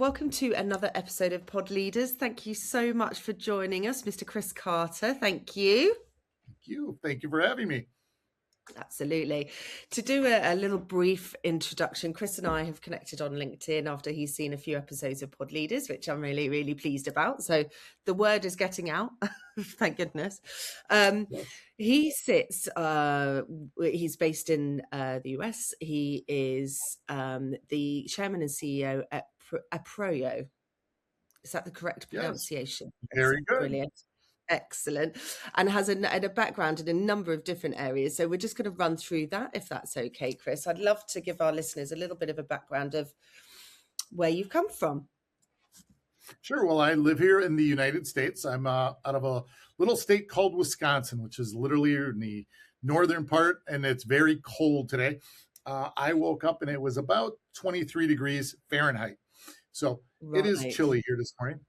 welcome to another episode of Pod Leaders. Thank you so much for joining us, Mr. Chris Carter. Thank you. Thank you for having me. Absolutely. To do a little brief introduction, Chris and I have connected on LinkedIn after he's seen a few episodes of Pod Leaders, which I'm really, really pleased about. So the word is getting out, thank goodness. He sits, he's based in the US. He is the chairman and CEO at Aproyo. Is that the correct pronunciation? Yes. Very good. Brilliant. Excellent. And has a background in a number of different areas. So we're just going to run through that, if that's okay, Chris. I'd love to give our listeners a little bit of a background of where you've come from. Sure. Well, I live here in the United States. I'm out of a little state called Wisconsin, which is literally in the northern part, and it's very cold today. I woke up and it was about 23 degrees Fahrenheit. So It is chilly here this morning.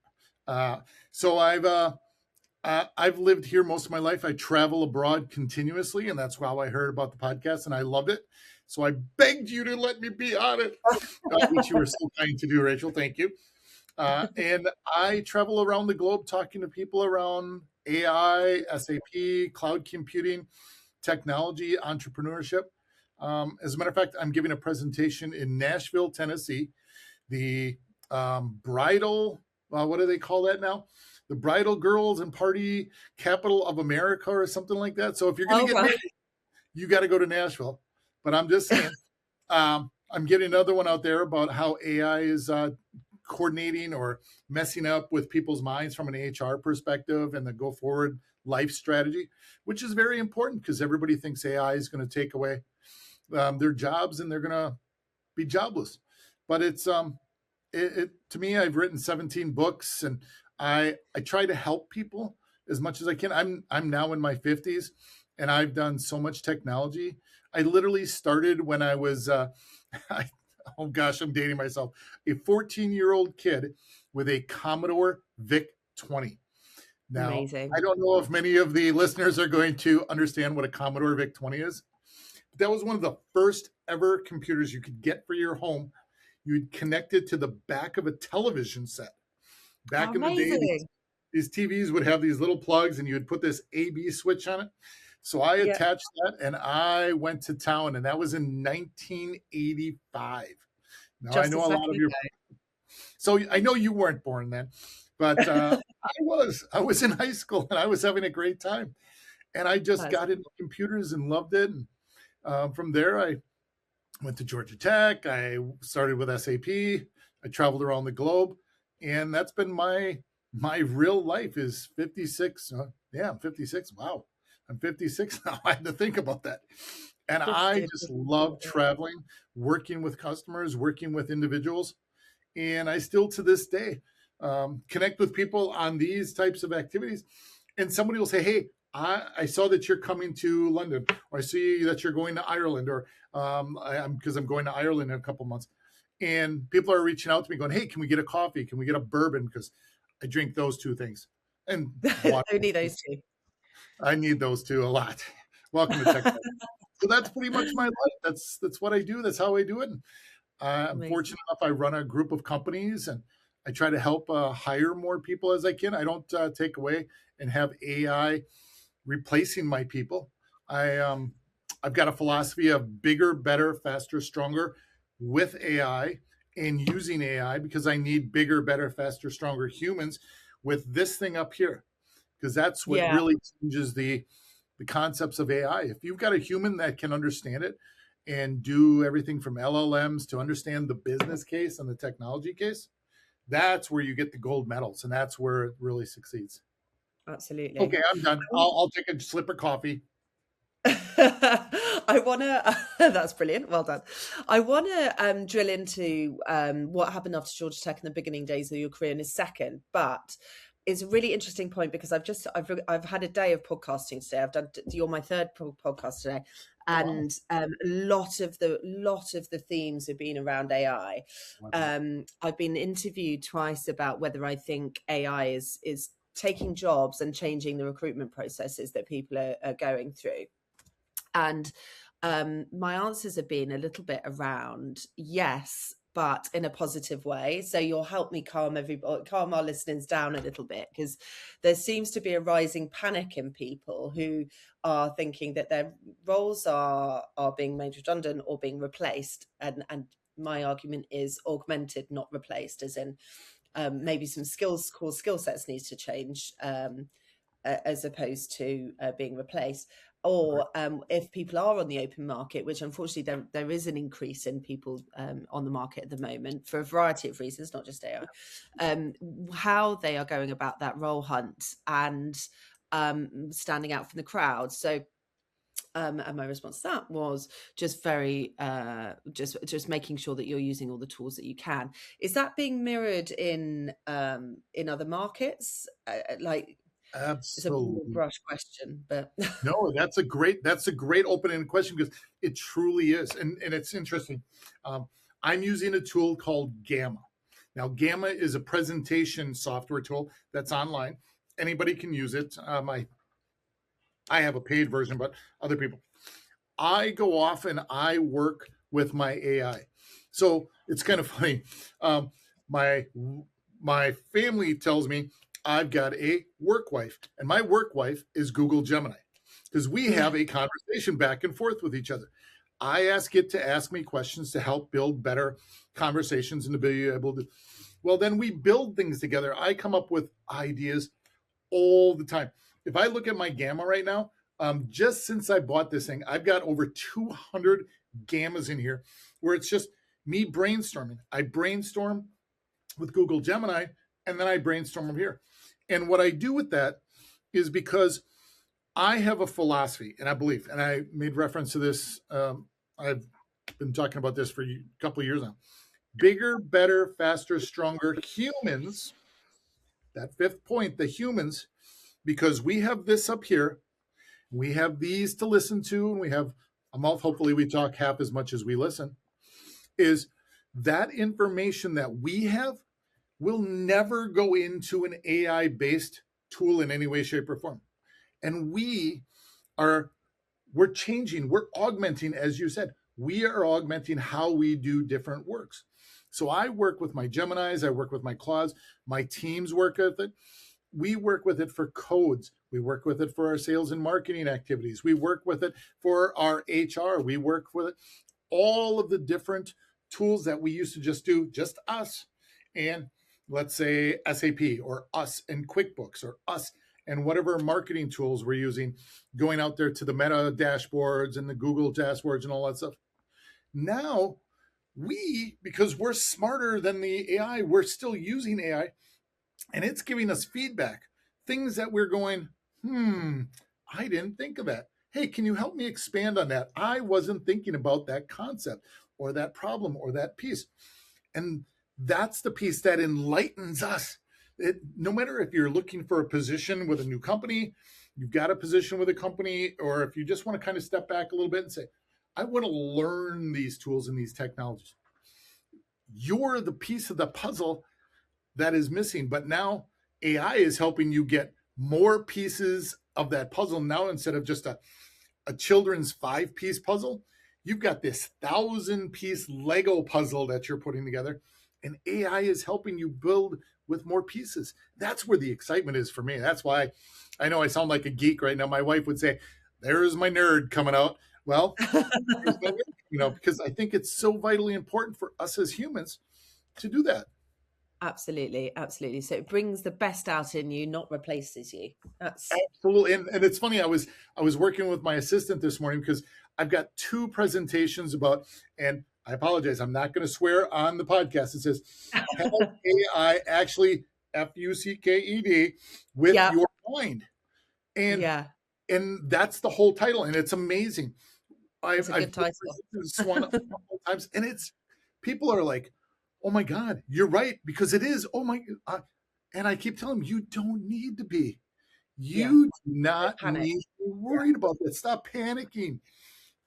So I've lived here most of my life. I travel abroad continuously, and that's how I heard about the podcast, and I loved it. So I begged you to let me be on it, which you were so kind to do, Rachel. Thank you. And I travel around the globe talking to people around AI, SAP, cloud computing, technology, entrepreneurship. As a matter of fact, I'm giving a presentation in Nashville, Tennessee, the bridal, what do they call that now? The bridal girls and party capital of America or something like that. So if you're going to get married, you got to go to Nashville. But I'm just saying, I'm getting another one out there about how AI is coordinating or messing up with people's minds from an HR perspective and the go forward life strategy, which is very important because everybody thinks AI is going to take away their jobs and they're going to be jobless. But it's to me, I've written 17 books and I try to help people as much as I can. I'm now in my 50s and I've done so much technology. I literally started when I was, oh gosh, I'm dating myself, a 14-year-old kid with a Commodore VIC-20. Now, amazing. I don't know if many of the listeners are going to understand what a Commodore VIC-20 is, but that was one of the first ever computers you could get for your home. You'd connect it to the back of a television set. Back in the day, these TVs would have these little plugs and you would put this AB switch on it. So I attached that and I went to town, and that was in 1985. Now I know a lot of your, so I know you weren't born then, but I was in high school and I was having a great time, and I just got into computers and loved it. And from there, I went to Georgia Tech. I started with SAP. I traveled around the globe. And that's been my real life is 56. I'm 56. Wow. I'm 56 now. I had to think about that. And I just love traveling, working with customers, working with individuals. And I still, to this day, connect with people on these types of activities. And somebody will say, hey, I saw that you're coming to London, or I see that you're going to Ireland, or because I'm going to Ireland in a couple months. And people are reaching out to me going, hey, can we get a coffee? Can we get a bourbon? Because I drink those two things. And only those two. I need those two a lot. Welcome to Tech. So that's pretty much my life. That's what I do. That's how I do it. And, I'm fortunate enough, I run a group of companies and I try to help hire more people as I can. I don't take away and have AI replacing my people. I've got a philosophy of bigger, better, faster, stronger with AI and using AI, because I need bigger, better, faster, stronger humans with this thing up here, because that's what really changes the concepts of AI. If you've got a human that can understand it and do everything from LLMs to understand the business case and the technology case, that's where you get the gold medals, and that's where it really succeeds. Absolutely. Okay, I'm done. I'll take a slip of coffee. I want to, that's brilliant. Well done. I want to drill into what happened after Georgia Tech in the beginning days of your career in a second, but it's a really interesting point because I've had a day of podcasting today. You're my third podcast today, and a lot of the themes have been around AI. Wow. I've been interviewed twice about whether I think AI is taking jobs and changing the recruitment processes that people are going through. And my answers have been a little bit around, yes, but in a positive way. So you'll help me calm our listeners down a little bit, because there seems to be a rising panic in people who are thinking that their roles are being made redundant or being replaced. And my argument is augmented, not replaced, as in maybe some core skill sets needs to change, as opposed to being replaced. Or if people are on the open market, which unfortunately there is an increase in people on the market at the moment for a variety of reasons, not just AI, how they are going about that role hunt and standing out from the crowd. So and my response to that was just very just making sure that you're using all the tools that you can. Is that being mirrored in other markets? Like, it's a broad Absolutely. brush question, but No, that's a great open-ended question, because it truly is. And it's interesting. I'm using a tool called Gamma. Now, Gamma is a presentation software tool that's online. Anybody can use it. I have a paid version, but other people. I go off and I work with my AI. So it's kind of funny. My my family tells me I've got a work wife, and my work wife is Google Gemini, because we have a conversation back and forth with each other. I ask it to ask me questions to help build better conversations and to be able to. Well, then we build things together. I come up with ideas all the time. If I look at my Gamma right now, just since I bought this thing, I've got over 200 Gammas in here where it's just me brainstorming. I brainstorm with Google Gemini, and then I brainstorm them here. And what I do with that is because I have a philosophy and I believe, and I made reference to this. I've been talking about this for a couple of years now. Bigger, better, faster, stronger humans. That fifth point, the humans, because we have this up here, we have these to listen to, and we have a mouth. Hopefully, we talk half as much as we listen. Is that information that we have will never go into an AI based tool in any way, shape, or form. And we're changing, we're augmenting, as you said, we are augmenting how we do different works. So I work with my Geminis, I work with my Claudes, my teams work with it. We work with it for codes. We work with it for our sales and marketing activities. We work with it for our HR. We work with it, all of the different tools that we used to just do, just us. And let's say SAP or us and QuickBooks or us and whatever marketing tools we're using, going out there to the Meta dashboards and the Google dashboards and all that stuff. Now, because we're smarter than the AI, we're still using AI, and it's giving us feedback, things that we're going, I didn't think of that. Hey, can you help me expand on that? I wasn't thinking about that concept or that problem or that piece. And that's the piece that enlightens us. No matter if you're looking for a position with a new company, you've got a position with a company, or if you just want to kind of step back a little bit and say, I want to learn these tools and these technologies. You're the piece of the puzzle that is missing. But now AI is helping you get more pieces of that puzzle. Now, instead of just a children's 5-piece puzzle, you've got this 1,000-piece Lego puzzle that you're putting together, and AI is helping you build with more pieces. That's where the excitement is for me. That's why I know I sound like a geek right now. My wife would say, there's my nerd coming out. Well, because I think it's so vitally important for us as humans to do that. Absolutely, absolutely. So it brings the best out in you, not replaces you. That's absolutely. And it's funny, I was working with my assistant this morning because I've got 2 presentations about, and I apologize, I'm not going to swear on the podcast. It says, have AI actually FUCKED with your mind. And that's the whole title, and it's amazing. It's a good title. This one a couple of times, and people are like, oh my God, you're right, because it is. Oh my, and I keep telling them, you don't need to be. You do not need to be worried about that. Stop panicking.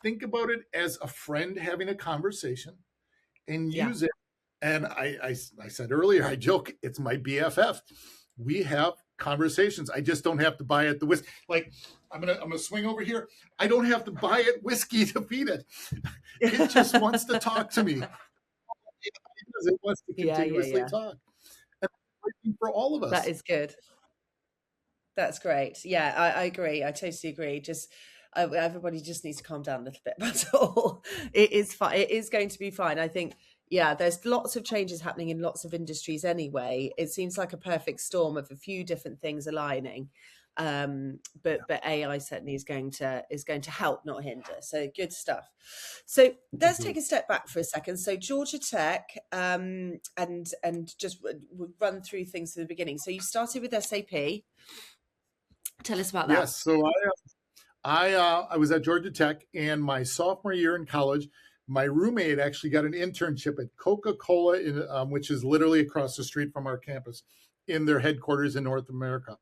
Think about it as a friend having a conversation, and use it. And I said earlier, I joke, it's my BFF. We have conversations. I just don't have to buy it the whiskey. Like, I'm gonna swing over here. I don't have to buy it whiskey to feed it. It just wants to talk to me. because it wants to Yeah, yeah, continuously yeah. talk. And it's working for all of That us. is good. That's great. Yeah, I agree. I totally agree. Just everybody just needs to calm down a little bit. That's all. It is fine. It is going to be fine. I think. Yeah, there's lots of changes happening in lots of industries anyway. It seems like a perfect storm of a few different things aligning. But AI certainly is going to help, not hinder. So good stuff. So let's take Agreed. a step back for a second. So Georgia Tech, and just run through things from the beginning. So you started with SAP. Tell us about that. Yes. So I was at Georgia Tech, and my sophomore year in college, my roommate actually got an internship at Coca-Cola, which is literally across the street from our campus, in their headquarters in North America.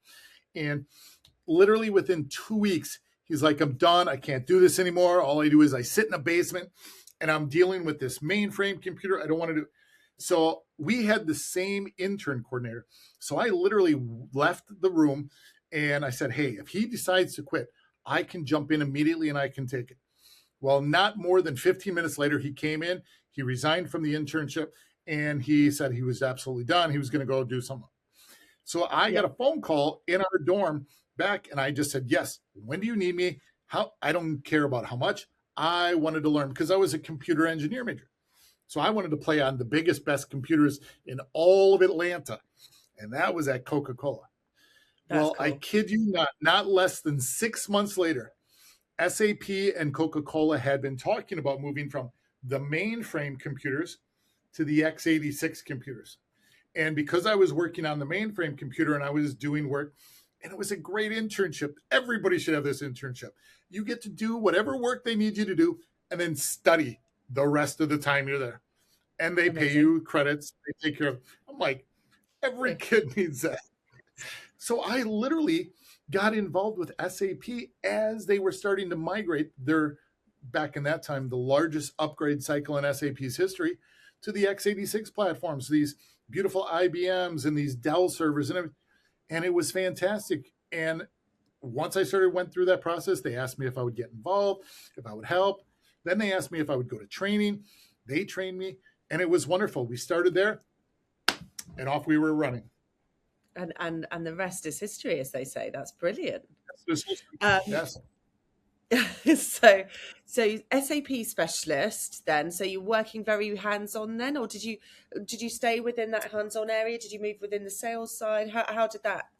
And literally within 2 weeks, he's like, "I'm done. I can't do this anymore. All I do is I sit in a basement, and I'm dealing with this mainframe computer. I don't want to do." So we had the same intern coordinator. So I literally left the room, and I said, "Hey, if he decides to quit, I can jump in immediately and I can take it." Well, not more than 15 minutes later, he came in, he resigned from the internship, and he said he was absolutely done. He was going to go do something. So I got Yeah, a phone call in our dorm back, and I just said, "Yes, when do you need me? How? I don't care about how much. I wanted to learn because I was a computer engineer major. So I wanted to play on the biggest, best computers in all of Atlanta, and that was at Coca-Cola. that's Well, I cool. kid you not less than 6 months later, SAP and Coca-Cola had been talking about moving from the mainframe computers to the x86 computers. And because I was working on the mainframe computer and I was doing work, and it was a great internship. Everybody should have this internship. You get to do whatever work they need you to do and then study the rest of the time you're there. And they pay Amazing. you credits, they take care of. I'm like, every kid needs that. So I literally got involved with SAP as they were starting to migrate their, back in that time, the largest upgrade cycle in SAP's history to the x86 platforms, these beautiful IBMs and these Dell servers and everything. And it was fantastic. And once I went through that process, they asked me if I would get involved, if I would help. Then they asked me if I would go to training. They trained me, and it was wonderful. We started there, and off we were running. And the rest is history, as they say. That's brilliant. Yes. Um, Yes. so so SAP specialist then. So you're working very hands-on then, or did you stay within that hands-on area? Did you move within the sales side? How did that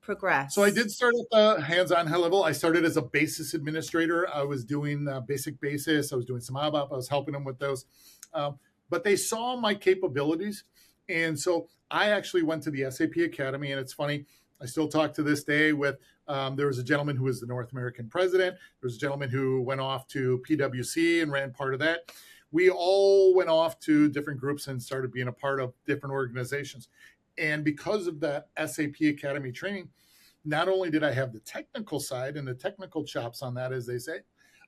So I progress? did start at the hands-on high level. I started as a basis administrator. I was doing basic basis. I was doing some ABAP. I was helping them with those. But they saw my capabilities. And so I actually went to the SAP Academy. And it's funny, I still talk to this day with, there was a gentleman who was the North American president. There was a gentleman who went off to PwC and ran part of that. We all went off to different groups and started being a part of different organizations. And because of that SAP Academy training, not only did I have the technical side and the technical chops on that, as they say,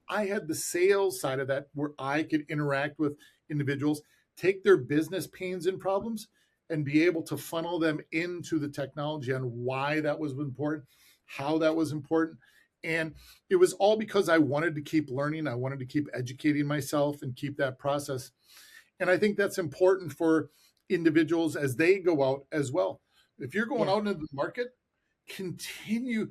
I had the sales side of that where I could interact with individuals, take their business pains and problems, and be able to funnel them into the technology on why that was important, how that was important. And it was all because I wanted to keep learning. I wanted to keep educating myself and keep that process. And I think that's important for individuals as they go out as well. If you're going Yeah, out into the market, continue.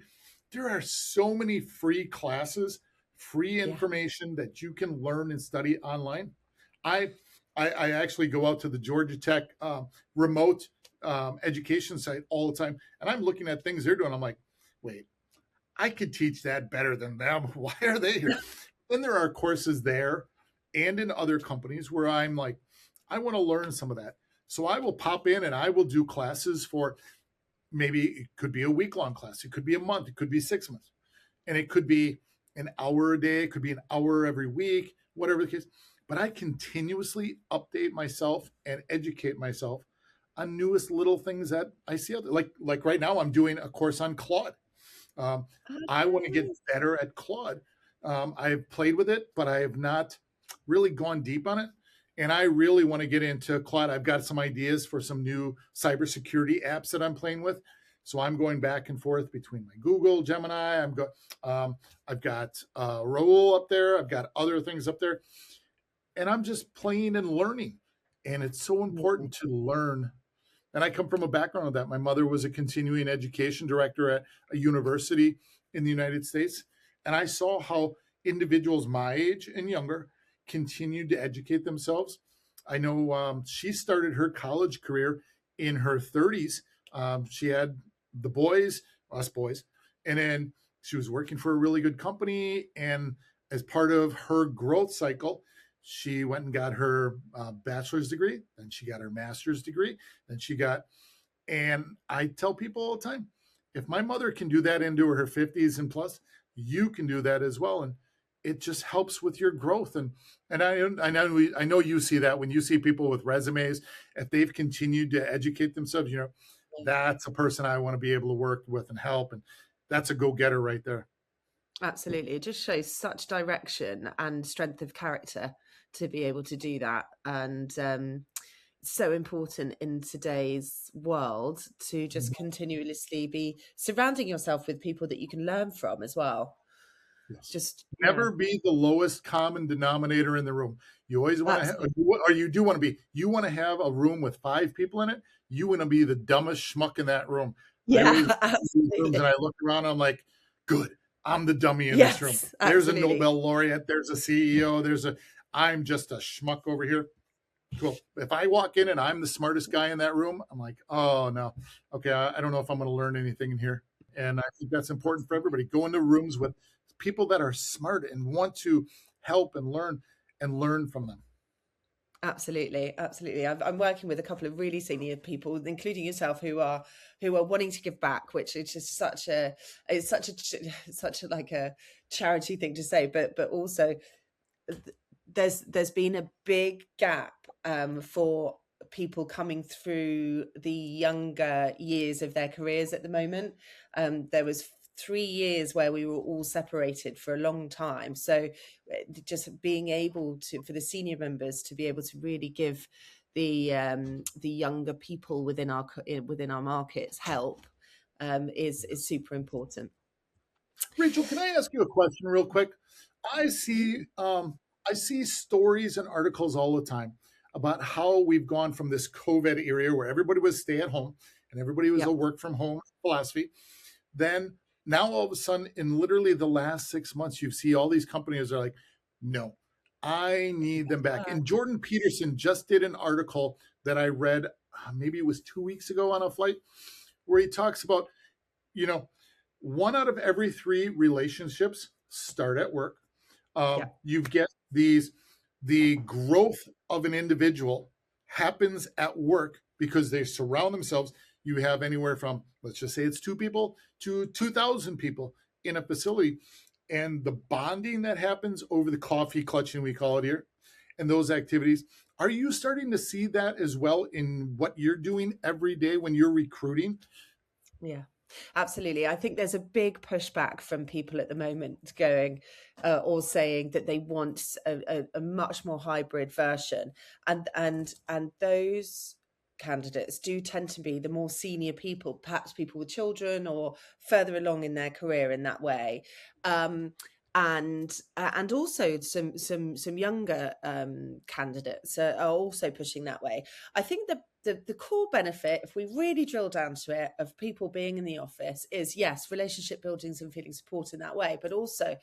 There are so many free classes, free yeah. information that you can learn and study online. I I actually go out to the Georgia Tech remote education site all the time, and I'm looking at things they're doing. I'm like, wait, I could teach that better than them. Why are they here? Then there are courses there and in other companies where I'm like, I want to learn some of that. So I will pop in and I will do classes for, maybe it could be a week long class, it could be a month, it could be 6 months, and it could be an hour a day, it could be an hour every week, whatever the case. But I continuously update myself and educate myself on newest little things that I see out there. Like right now, I'm doing a course on Claude. Um, Oh, I want to get nice. better at Claude. I've played with it, but I have not really gone deep on it. And I really want to get into Claude. I've got some ideas for some new cybersecurity apps that I'm playing with. So I'm going back and forth between my Google, Gemini. I've got Raoul up there. I've got other things up there, and I'm just playing and learning. And it's so Mhm. important to learn. And I come from a background of that. My mother was a continuing education director at a university in the United States. And I saw how individuals my age and younger continued to educate themselves. I know she started her college career in her 30s. She had the boys, us boys, and then she was working for a really good company. And as part of her growth cycle, she went and got her bachelor's degree, then she got her master's degree, then she got, and I tell people all the time, if my mother can do that into her 50s and plus, you can do that as well. And it just helps with your growth. And I know you see that when you see people with resumes, if they've continued to educate themselves, that's a person I want to be able to work with and help. And that's a go-getter right there. Absolutely. It just shows such direction and strength of character to be able to do that. And so important in today's world to just continuously be surrounding yourself with people that you can learn from as well. Yes. Just, yeah, Never be the lowest common denominator in the room. You always want to, absolutely. or you do want to be, you want to have a room with 5 people in it. You want to be the dumbest schmuck in that room. I Yeah, always walk in these rooms and absolutely. I look around, I'm like, good, I'm the dummy in this room. Yes, There's a absolutely. Nobel laureate, there's a CEO, I'm just a schmuck over here. Cool. If I walk in and I'm the smartest guy in that room, I'm like, oh no, okay, I don't know if I'm going to learn anything in here. And I think that's important for everybody. Go into rooms with people that are smart and want to help and learn from them. Absolutely, absolutely. I'm working with a couple of really senior people, including yourself, who are wanting to give back, which is just such a like a charity thing to say, but also there's been a big gap for people coming through the younger years of their careers at the moment. There was 3 years where we were all separated for a long time. So just being able to, for the senior members to be able to really give the younger people within our markets help is super important. Rachel, can I ask you a question real quick? I Mhm. see I see stories and articles all the time about how we've gone from this COVID era where everybody was stay at home and everybody was Yeah. a work from home philosophy. Then now all of a sudden, in literally the last 6 months, you see all these companies are like, no, I need them back. And Jordan Peterson just did an article that I read, maybe it was 2 weeks ago on a flight, where he talks about, you know, 1 out of every 3 relationships start at work. Yeah. You get the growth of an individual happens at work because they surround themselves. You have anywhere from, let's just say it's 2 people to 2,000 people in a facility. And the bonding that happens over the coffee clutching, we call it here, and those activities. Are you starting to see that as well in what you're doing every day when you're recruiting? Yeah, absolutely. I think there's a big pushback from people at the moment going or saying that they want a much more hybrid version, and those candidates do tend to be the more senior people, perhaps people with children or further along in their career in that way. Um, and also some younger candidates are also pushing that way. I think the core benefit, if we really drill down to it, of people being in the office is, yes, relationship buildings and feeling support in that way, but also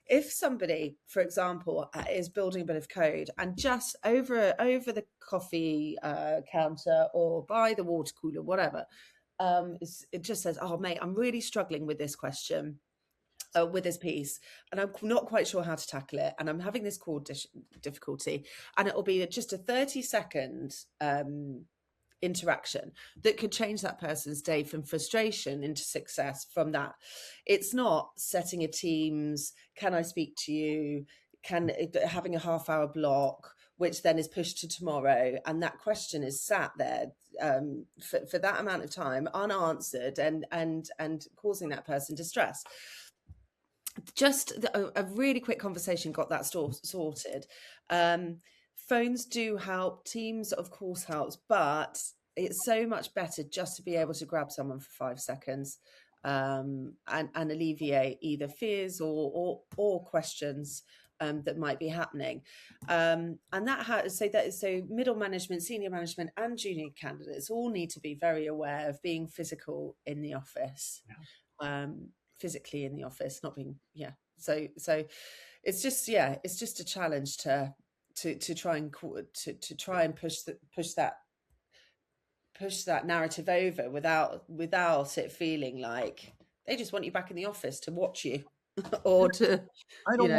if somebody, for example, is building a bit of code and just over the coffee counter or by the water cooler, whatever, it just says, "Oh, mate, I'm really struggling with this question." With this piece, and I'm not quite sure how to tackle it, and I'm having this core difficulty, and it will be just a 30-second interaction that could change that person's day from frustration into success from that. It's not setting a Teams, can I speak to you, can having a half-hour block which then is pushed to tomorrow, and that question is sat there for that amount of time unanswered and causing that person distress. Just a really quick conversation got that sorted. Phones do help. Teams, of course, helps, but it's so much better just to be able to grab someone for 5 seconds and alleviate either fears or questions that might be happening, and so middle management, senior management, and junior candidates all need to be very aware of being physical in the office, physically in the office, not being So it's just a challenge to try and push that narrative over without it feeling like they just want you back in the office to watch you or to I don't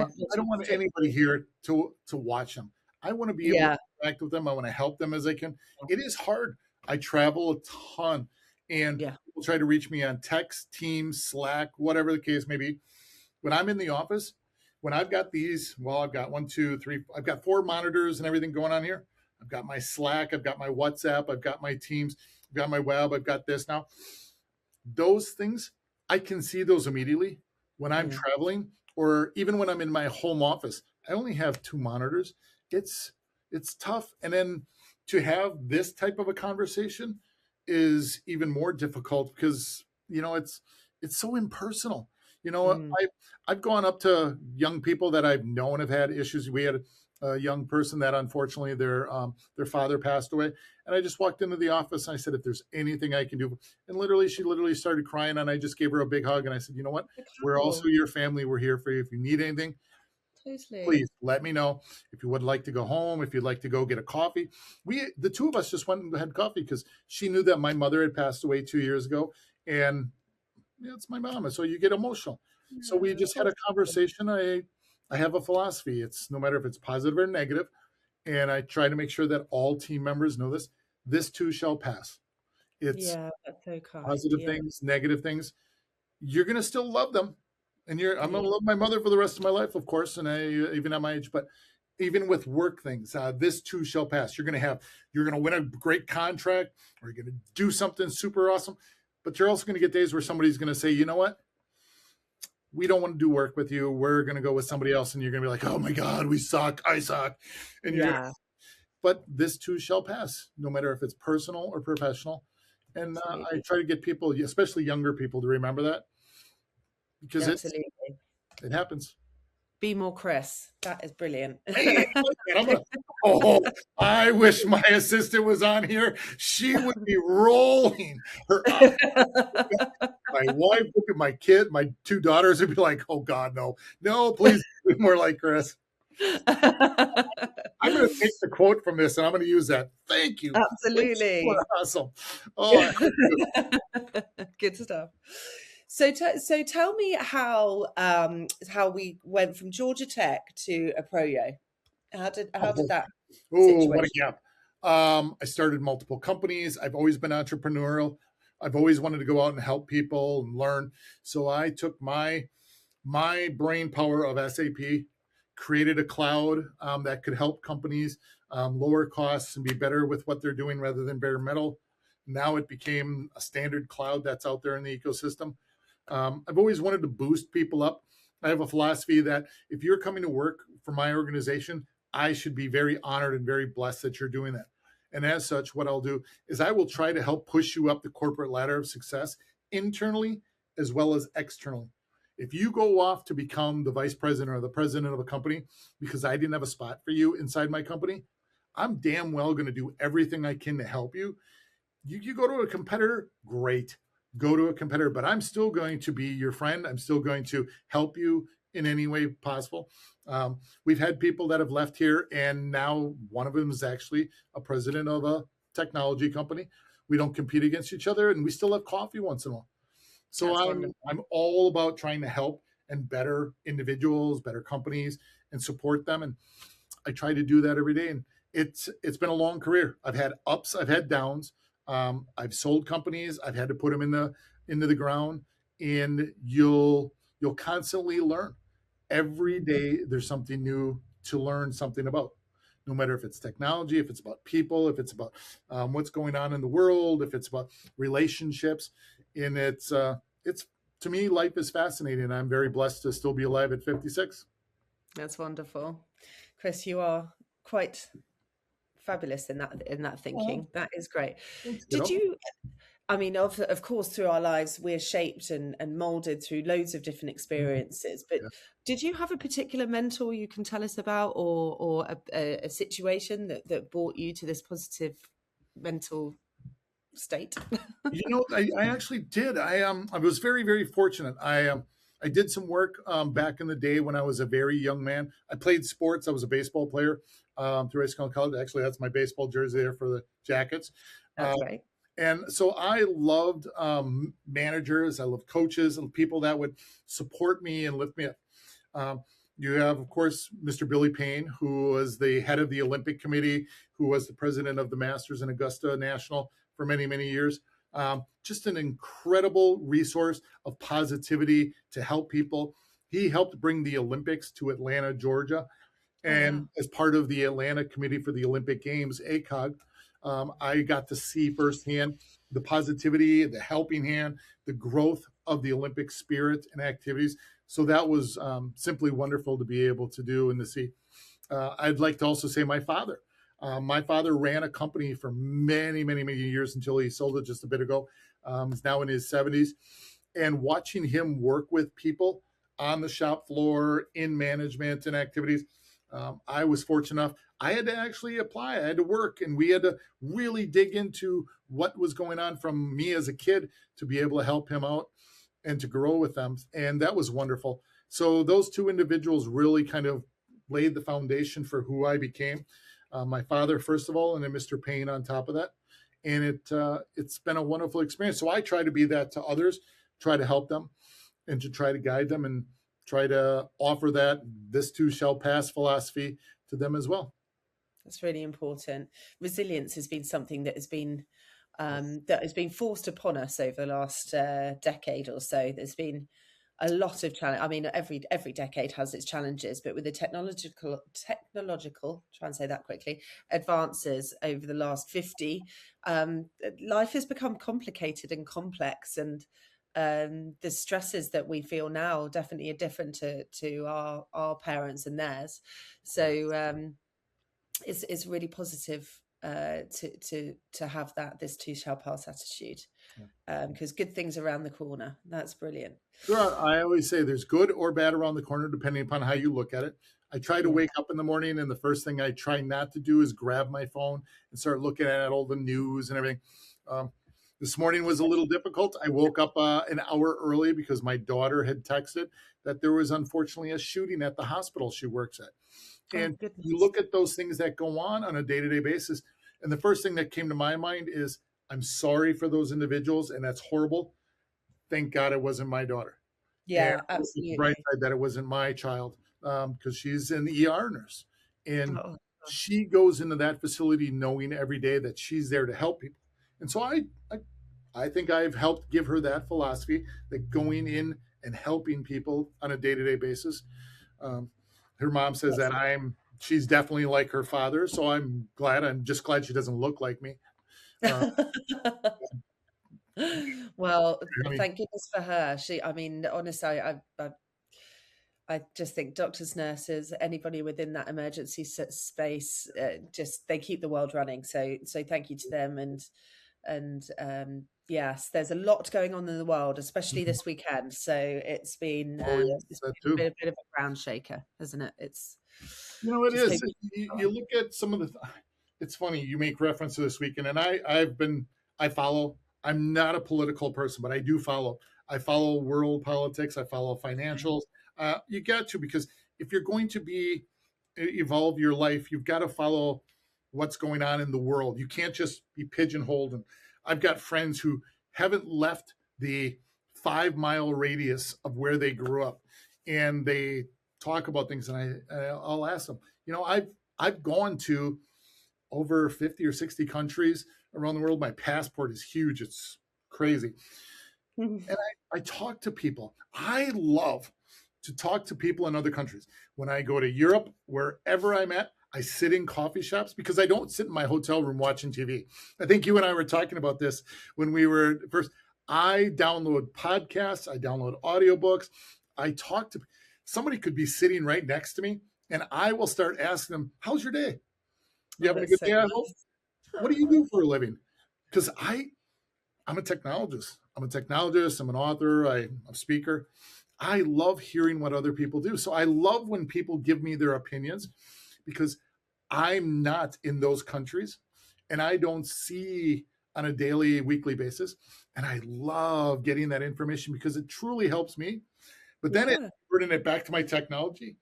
want anybody here to watch them. I want to be able to yeah interact with them. I want to help them as I can. It is hard. I travel a ton, and yeah people try to reach me on text, Teams, Slack, whatever the case may be. When I'm in the office, when I've got I've got 1, 2, 3, I've got 4 monitors and everything going on here. I've got my Slack, I've got my WhatsApp, I've got my Teams, I've got my web, I've got this now. Those things, I can see those immediately when I'm traveling, or even when I'm in my home office. I only have 2 monitors. It's tough. And then to have this type of a conversation is even more difficult because, it's so impersonal. I've gone up to young people that I've known have had issues. We had a young person that unfortunately their father passed away, and I just walked into the office and I said, if there's anything I can do, and she literally started crying, and I just gave her a big hug and I said, you know what, we're also your family. We're here for you. If you need anything, totally, please let me know. If you would like to go home, if you'd like to go get a coffee, the 2 of us just went and had coffee because she knew that my mother had passed away 2 years ago, and it's my mama, so you get emotional. So we just had a conversation. I have a philosophy. It's no matter if it's positive or negative, and I try to make sure that all team members know this. This too shall pass. It's that's so kind. positive things, negative things. You're gonna still love them, and I'm gonna love my mother for the rest of my life, of course, and I even at my age. But even with work things, this too shall pass. You're gonna win a great contract, or you're gonna do something super awesome. But you're also gonna get days where somebody's gonna say, you know what? We don't want to do work with you. We're going to go with somebody else. And you're going to be like, oh my God, we suck. I suck. And but this too shall pass, no matter if it's personal or professional. And I try to get people, especially younger people, to remember that, because it happens. Be more Chris. That is brilliant. Hey, I wish my assistant was on here. She would be rolling her eyes. My wife, look at my kid, my 2 daughters would be like, oh God, no, please be more like Chris. I'm going to take the quote from this and I'm going to use that. Thank you. Absolutely. Awesome. Oh, good stuff. So tell me how we went from Georgia Tech to Aproyo. How did that situation? What a gap. I started multiple companies. I've always been entrepreneurial. I've always wanted to go out and help people and learn. So I took my brain power of SAP, created a cloud that could help companies lower costs and be better with what they're doing rather than bare metal. Now it became a standard cloud that's out there in the ecosystem. I've always wanted to boost people up. I have a philosophy that if you're coming to work for my organization, I should be very honored and very blessed that you're doing that. And as such, what I'll do is I will try to help push you up the corporate ladder of success internally as well as externally. If you go off to become the vice president or the president of a company because I didn't have a spot for you inside my company, I'm damn well going to do everything I can to help you. You go to a competitor, great. Go to a competitor, but I'm still going to be your friend. I'm still going to help you in any way possible. We've had people that have left here, and now one of them is actually a president of a technology company. We don't compete against each other, and we still have coffee once in a while. So I'm all about trying to help and better individuals, better companies, and support them. And I try to do that every day. And it's been a long career. I've had ups, I've had downs. I've sold companies. I've had to put them into the ground, and you'll constantly learn. Every day there's something new to learn something about, no matter if it's technology, if it's about people, if it's about what's going on in the world, if it's about relationships. And it's to me, life is fascinating. I'm very blessed to still be alive at 56. That's wonderful. Chris, you are quite fabulous in that thinking. That is great. Did you I mean, of course, through our lives, we're shaped and molded through loads of different experiences. But Yeah. did you have a particular mentor you can tell us about, or a situation that brought you to this positive mental state? I actually did. I was very, very fortunate. I did some work back in the day when I was a very young man. I played sports. I was a baseball player through high school and college. Actually, that's my baseball jersey there for the Jackets. That's Uh, great. and so I loved managers. I loved coaches and people that would support me and lift me up. Um, you have, of course, Mr. Billy Payne, who was the head of the Olympic Committee, who was the president of the Masters in Augusta National for many, many years. Just an incredible resource of positivity to help people. He helped bring the Olympics to Atlanta, Georgia. Oh wow. And as part of the Atlanta Committee for the Olympic Games, ACOG, I got to see firsthand the positivity, the helping hand, the growth of the Olympic spirit and activities. So that was simply wonderful to be able to do and to see. I'd like to also say my father. My father ran a company for many, many, many years until he sold it just a bit ago. He's now in his 70s. And watching him work with people on the shop floor, in management and activities, I was fortunate enough. I had to actually apply. I had to work, and we had to really dig into what was going on from me as a kid to be able to help him out and to grow with them. And that was wonderful. So those two individuals really kind of laid the foundation for who I became. My father, first of all, and then Mr. Payne on top of that. And it's been a wonderful experience. So I try to be that to others, try to help them, and to try to guide them and try to offer that this too shall pass philosophy to them as well. That's really important. Resilience has been something that has been forced upon us over the last decade or so. There's been a lot of challenge. I mean, every decade has its challenges, but with the technological, try and say that quickly, advances over the last 50, life has become complicated and complex, and the stresses that we feel now definitely are different to our parents and theirs. So it's really positive to have this too shall pass attitude, because good things around the corner. That's brilliant. I always say there's good or bad around the corner, depending upon how you look at it. I try to Yeah. wake up in the morning, and the first thing I try not to do is grab my phone and start looking at all the news and everything. Um, this morning was a little difficult. I woke up an hour early because my daughter had texted that there was unfortunately a shooting at the hospital she works at. Oh And you goodness. look at those things that go on a day-to-day basis, and the first thing that came to my mind is I'm sorry for those individuals, and that's horrible. Thank God it wasn't my daughter. And Yeah, the bright absolutely. side that it wasn't my child, because she's an ER nurse, and Oh gosh. she goes into that facility knowing every day that she's there to help people. And so I think I've helped give her that philosophy that going in and helping people on a day-to-day basis. Um, Her mom says that she's definitely like her father, so I'm just glad she doesn't look like me. Uh, Well, I mean, thank goodness for her. I mean, honestly, I just think doctors, nurses, anybody within that emergency space, just they keep the world running. So thank you to them. And yes, there's a lot going on in the world, especially this weekend. So oh yes, it's that been too. a bit of a ground shaker, hasn't it? It's It just is. hoping. You look at some of the. It's funny you make reference to this weekend, and I follow. I'm not a political person, but I do follow. I follow world politics. I follow financials. You got to, because if you're going to evolve your life, you've got to follow what's going on in the world. You can't just be pigeonholed. And I've got friends who haven't left the 5 mile radius of where they grew up, and they talk about things, and I'll ask them. I've gone to over 50 or 60 countries around the world. My passport is huge. It's crazy. And I talk to people. I love to talk to people in other countries. When I go to Europe, wherever I'm at, I sit in coffee shops because I don't sit in my hotel room watching TV. I think you and I were talking about this when we were first. I download podcasts, I download audiobooks. I talk to somebody could be sitting right next to me, and I will start asking them, "How's your day? You Oh, having a that's good so day? I hope. nice. What do you do for a living?" Because I'm a technologist. I'm an author. I'm a speaker. I love hearing what other people do. So I love when people give me their opinions because I'm not in those countries and I don't see on a daily, weekly basis. And I love getting that information because it truly helps me. But then Yeah. bringing it back to my technology,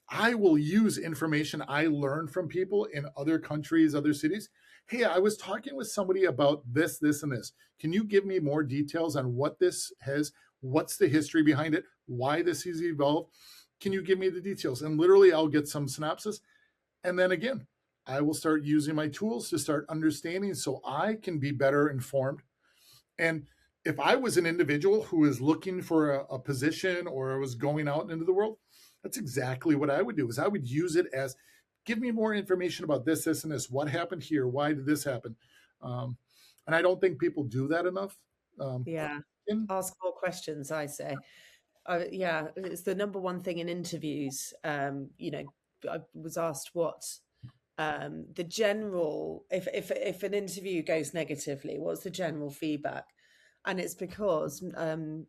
I will use information I learned from people in other countries, other cities. Hey, I was talking with somebody about this, this, and this. Can you give me more details on what this has? What's the history behind it? Why this has evolved? Can you give me the details? And literally, I'll get some synopsis. And then again, I will start using my tools to start understanding so I can be better informed. And if I was an individual who is looking for a position or was going out into the world, that's exactly what I would do is I would use it as give me more information about this, this, and this. What happened here? Why did this happen? Um, and I don't think people do that enough. Yeah. In, Ask more questions, I say. Yeah, it's the number one thing in interviews. I was asked what the general, if an interview goes negatively, what's the general feedback? And it's because 90%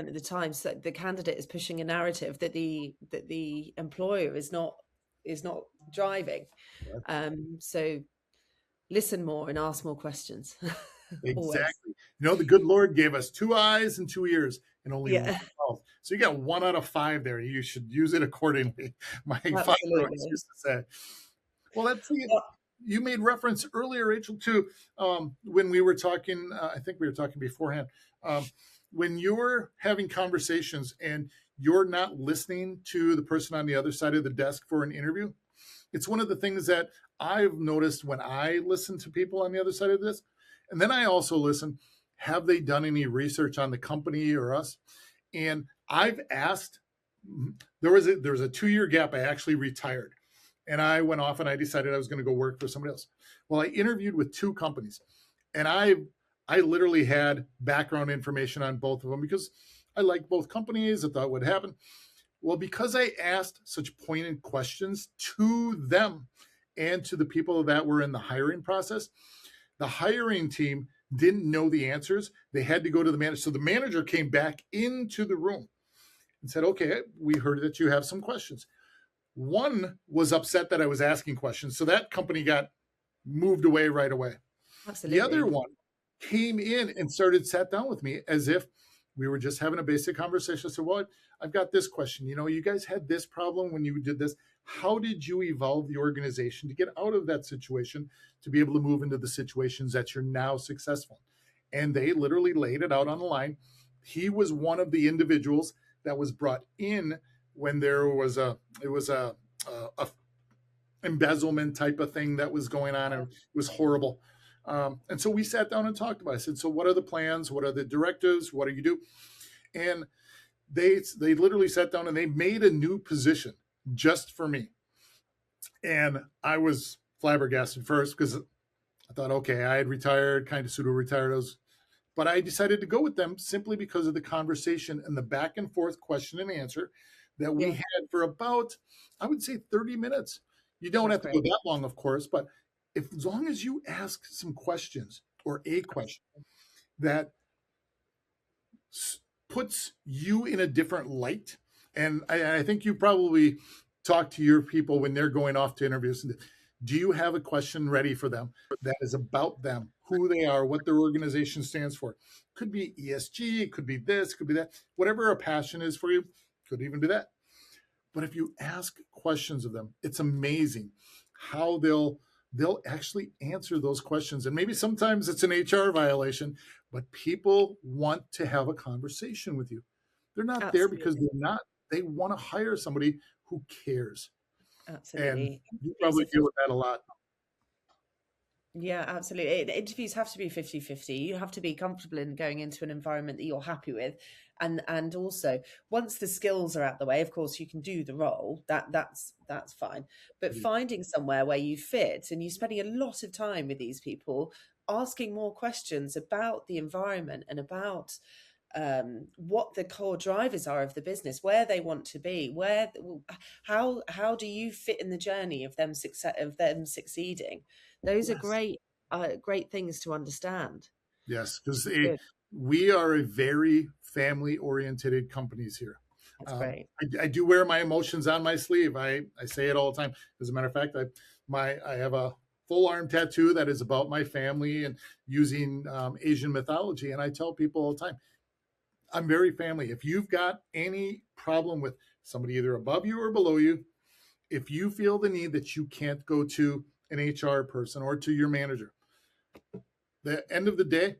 of the time, so the candidate is pushing a narrative that the employer is not driving. So listen more and ask more questions. Always. exactly. The good Lord gave us 2 eyes and 2 ears and only one Yeah, mouth. So you got 1 out of 5 there. You should use it accordingly. My 5-year-old absolutely. used to say. Well, that's the Well, you made reference earlier, Rachel, to when we were talking. I think we were talking beforehand. When you're having conversations and you're not listening to the person on the other side of the desk for an interview, it's one of the things that I've noticed when I listen to people on the other side of this. And then I also listen, have they done any research on the company or us? And I've asked, there was a 2-year gap. I actually retired and I went off and I decided I was going to go work for somebody else. Well, I interviewed with 2 companies and I literally had background information on both of them because I liked both companies. I thought what would happen. Well, because I asked such pointed questions to them and to the people that were in the hiring process, the hiring team didn't know the answers. They had to go to the manager. So the manager came back into the room and said, okay, we heard that you have some questions. One was upset that I was asking questions. So that company got moved away right away. The other absolutely. one came in and sat down with me as if we were just having a basic conversation. I said, well, I've got this question. You guys had this problem when you did this. How did you evolve the organization to get out of that situation to be able to move into the situations that you're now successful? And they literally laid it out on the line. He was one of the individuals that was brought in when there was a embezzlement type of thing that was going on, and it was horrible. And so we sat down and talked about it. I said, so what are the plans? What are the directives? What do you do? And they literally sat down and they made a new position just for me. And I was flabbergasted first because I thought, okay, I had retired, kind of pseudo retired. But I decided to go with them simply because of the conversation and the back and forth question and answer that we Yeah, had for about, I would say, 30 minutes. You don't that's have to go great. that long, of course, but as long as you ask some questions or a question that puts you in a different light. And I think you probably talk to your people when they're going off to interviews. Do you have a question ready for them that is about them, who they are, what their organization stands for? Could be ESG, it could be this, could be that. Whatever a passion is for you, could even be that. But if you ask questions of them, it's amazing how they'll actually answer those questions. And maybe sometimes it's an HR violation, but people want to have a conversation with you. They're not there because Absolutely. they're not, they want to hire somebody who cares. And Absolutely. you Interviews probably are deal 50. with that a lot. Yeah, absolutely. Interviews have to be 50-50. You have to be comfortable in going into an environment that you're happy with. And also once the skills are out the way, of course you can do the role. That's fine. But finding somewhere where you fit and you spending a lot of time with these people, asking more questions about the environment and about what the core drivers are of the business, where they want to be, how do you fit in the journey of them succeeding? Those are Yes. great things to understand. Yes, because Good. we are a very family oriented companies here. That's great. I do wear my emotions on my sleeve. I say it all the time. As a matter of fact, I have a full arm tattoo that is about my family and using Asian mythology. And I tell people all the time, I'm very family. If you've got any problem with somebody either above you or below you, if you feel the need that you can't go to an HR person or to your manager, the end of the day,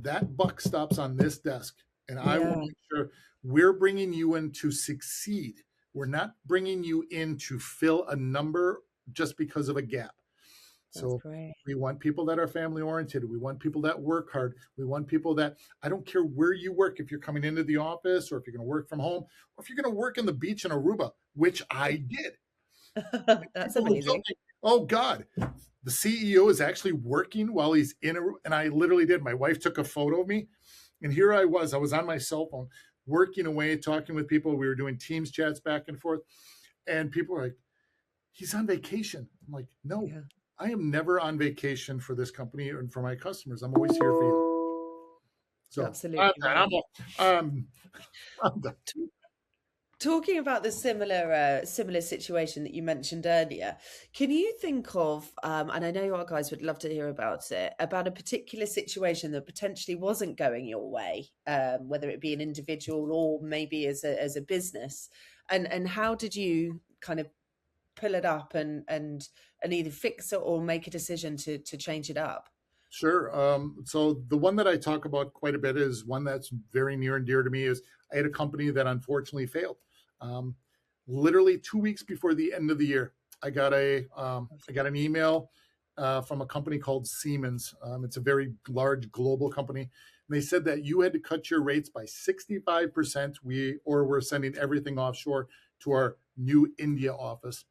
that buck stops on this desk. And I will Yeah, make sure we're bringing you in to succeed. We're not bringing you in to fill a number just because of a gap. that's So great. we want people that are family oriented. We want people that work hard. We want people that, I don't care where you work, if you're coming into the office or if you're going to work from home or if you're going to work in the beach in Aruba, which I did. That's People will tell amazing. me, oh God, the CEO is actually working while he's in a, and I literally did. My wife took a photo of me, and here I was on my cell phone working away, talking with people. We were doing Teams chats back and forth, and people were like, he's on vacation. I'm like, no, Yeah. I am never on vacation for this company and for my customers. I'm always here for you. So Absolutely right. um, I'm done. Talking about the similar situation that you mentioned earlier, can you think of, and I know our guys would love to hear about it, about a particular situation that potentially wasn't going your way, whether it be an individual or maybe as a business, and how did you kind of pull it up and either fix it or make a decision to change it up? Sure. So the one that I talk about quite a bit is one that's very near and dear to me. Is I had a company that unfortunately failed. Um, Literally 2 weeks before the end of the year, I got an email from a company called Siemens. It's a very large global company, and they said that you had to cut your rates by 65%. We're sending everything offshore to our new India office,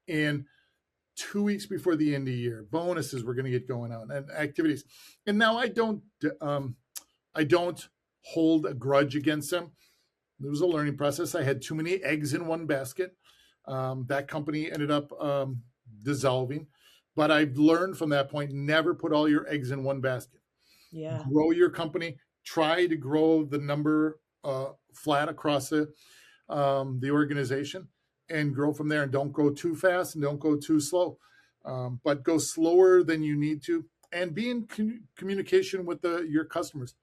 and 2 weeks before the end of the year, bonuses were going to get going on and activities. And now I don't hold a grudge against them. It was a learning process. I had too many eggs in one basket. That company ended up dissolving, but I've learned from that point: never put all your eggs in one basket. Yeah, Grow your company. Try to grow the number flat across the organization and grow from there. And don't go too fast and don't go too slow, but go slower than you need to. And be in communication with your customers.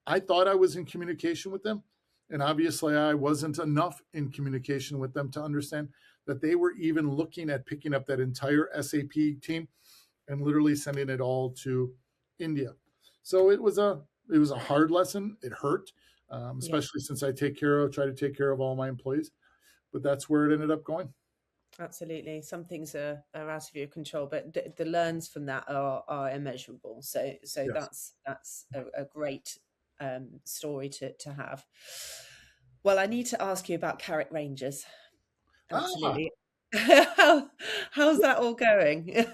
I thought I was in communication with them, and obviously I wasn't enough in communication with them to understand that they were even looking at picking up that entire SAP team and literally sending it all to India. So it was a hard lesson. It hurt, yeah. especially since I try to take care of all my employees. But that's where it ended up going. Absolutely. Some things are out of your control, but the learns from that are immeasurable. So Yes. that's a great story to have. Well, I need to ask you about Carrot Rangers. Ah, Absolutely. How, how's that all going?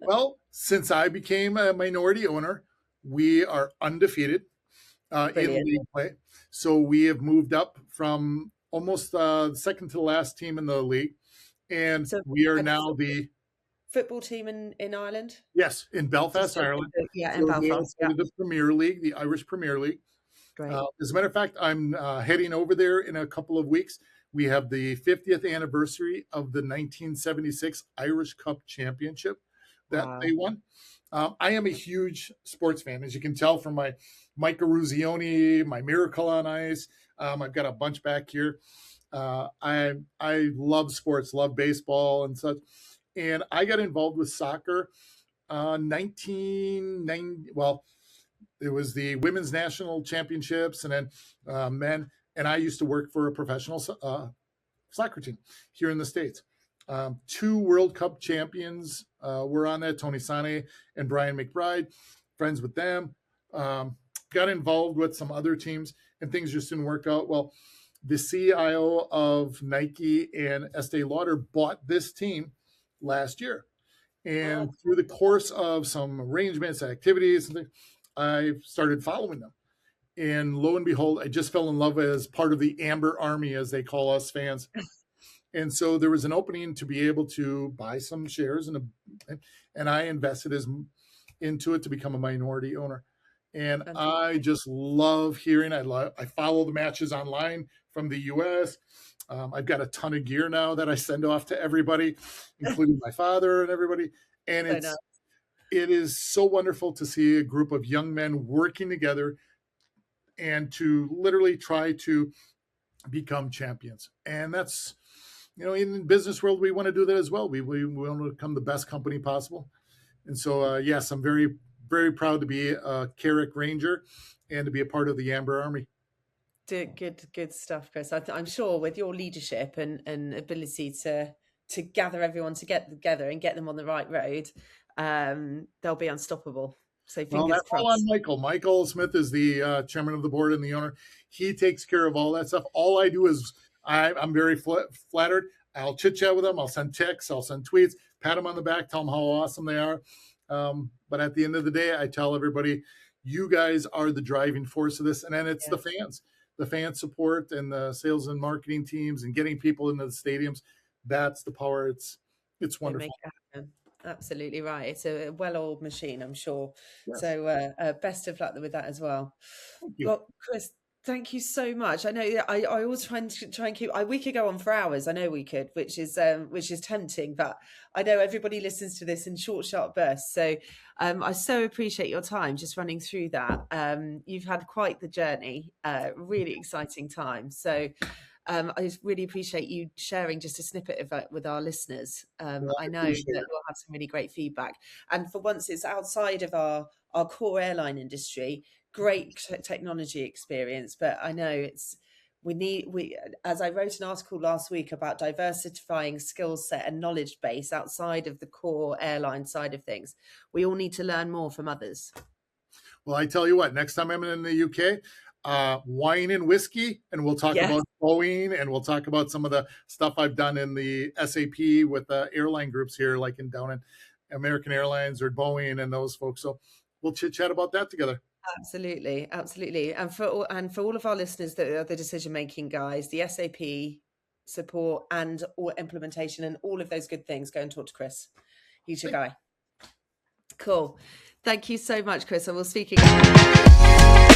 well, since I became a minority owner, we are undefeated in Brilliant. league play. So we have moved up from almost second to the last team in the league, and So, we are like a now the football team in Ireland? yes in Just Belfast, so, Ireland. yeah, in So we are Belfast. Yeah, part of the Premier League, the Irish Premier League. great. As a matter of fact, I'm heading over there in a couple of weeks. We have the 50th anniversary of the 1976 Irish Cup Championship that they Wow. won. I am a huge sports fan, as you can tell from my Mike Eruzione, my Miracle on Ice. I've got a bunch back here. I love sports, love baseball and such. And I got involved with soccer 1990. Well, it was the women's national championships and then men. And I used to work for a professional soccer team here in the States. Two World Cup champions were on that, Tony Sane and Brian McBride, friends with them. Got involved with some other teams and things just didn't work out. Well, the CIO of Nike and Estee Lauder bought this team last year. And Oh, through the course of some arrangements, activities, and things, I started following them. And lo and behold, I just fell in love as part of the Amber Army, as they call us fans. And so there was an opening to be able to buy some shares, and I invested into it to become a minority owner. And I Fantastic. just love hearing. I follow the matches online from the U.S. I've got a ton of gear now that I send off to everybody, including my father and everybody. And So nice. it is so wonderful to see a group of young men working together and to literally try to become champions. And that's, in the business world, we want to do that as well. We want to become the best company possible. And so, yes, I'm very, very proud to be a Carrick Ranger and to be a part of the Amber Army. Good stuff, Chris. I'm sure with your leadership and ability to gather everyone to get together and get them on the right road, they'll be unstoppable. So Well, fingers that's all on crossed. Michael. Michael Smith is the chairman of the board and the owner. He takes care of all that stuff. All I do is I'm very flattered. I'll chit chat with them. I'll send texts. I'll send tweets. Pat them on the back. Tell them how awesome they are. But at the end of the day, I tell everybody, you guys are the driving force of this. And then it's Yeah, the fan support and the sales and marketing teams and getting people into the stadiums. That's the power. It's they make wonderful. it happen. Absolutely right. It's a well-oiled machine, I'm sure. Yes. So best of luck with that as well. Thank you. Well, Chris, thank you so much. I know I always try and keep. We could go on for hours. I know we could, which is tempting. But I know everybody listens to this in short, sharp bursts. So I so appreciate your time just running through that. You've had quite the journey. Really exciting time. So. I just really appreciate you sharing just a snippet of it with our listeners. Well, I I know that appreciate it. we'll have some really great feedback. And for once, it's outside of our core airline industry. Great technology experience, but I know we as I wrote an article last week about diversifying skill set and knowledge base outside of the core airline side of things. We all need to learn more from others. Well, I tell you what, next time I'm in the UK, wine and whiskey, and we'll talk Yes, about Boeing, and we'll talk about some of the stuff I've done in the SAP with the airline groups here, like down in American Airlines or Boeing and those folks. So we'll chit chat about that together. absolutely, absolutely. And for all of our listeners that are the decision making guys, the SAP support and or implementation and all of those good things, go and talk to Chris. He's your guy. Cool. Thank you so much, Chris. I will speak again.